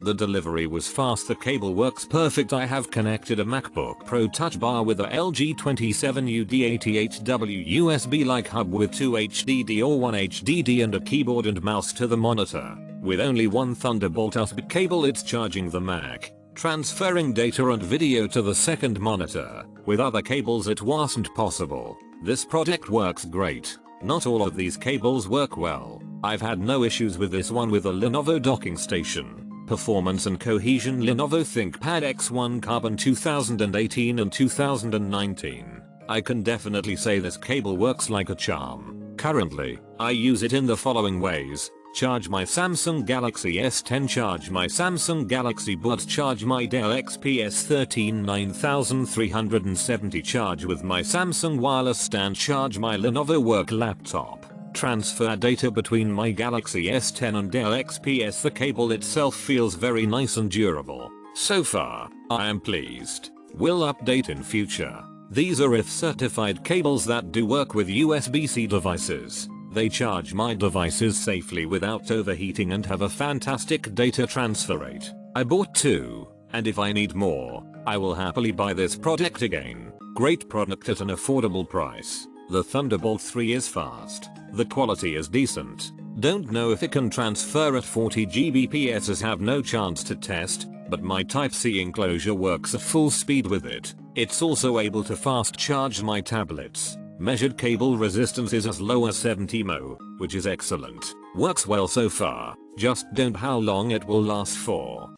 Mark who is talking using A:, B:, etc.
A: The delivery was fast, the cable works perfect. I have connected a MacBook Pro Touch Bar with a LG27UD88W USB-like hub with 2 HDD or 1 HDD and a keyboard and mouse to the monitor. With only one Thunderbolt USB cable it's charging the Mac, transferring data and video to the second monitor. With other cables it wasn't possible. This product works great. Not all of these cables work well. I've had no issues with this one with a Lenovo docking station. Performance and cohesion: LenovoThinkPad X1 Carbon 2018 and 2019. I can definitely say this cable works like a charm. Currently, I use it in the following ways: charge my Samsung Galaxy S10, charge my Samsung Galaxy Buds, charge my Dell XPS 13 9370, charge with my Samsung wireless stand, charge my Lenovo work laptop. Transfer data between my Galaxy S10 and Dell XPS. The cable itself feels very nice and durable. So far, I am pleased. Will update in future. These are if certified cables that do work with USB-C devices. They charge my devices safely without overheating and have a fantastic data transfer rate. I bought 2, and if I need more, I will happily buy this product again. Great product at an affordable price. The Thunderbolt 3 is fast. The quality is decent. Don't know if it can transfer at 40 Gbps, have no chance to test, but my Type-C enclosure works at full speed with it. It's also able to fast charge my tablets. Measured cable resistance is as low as 70 mho, which is excellent. Works well so far, just don't know how long it will last for.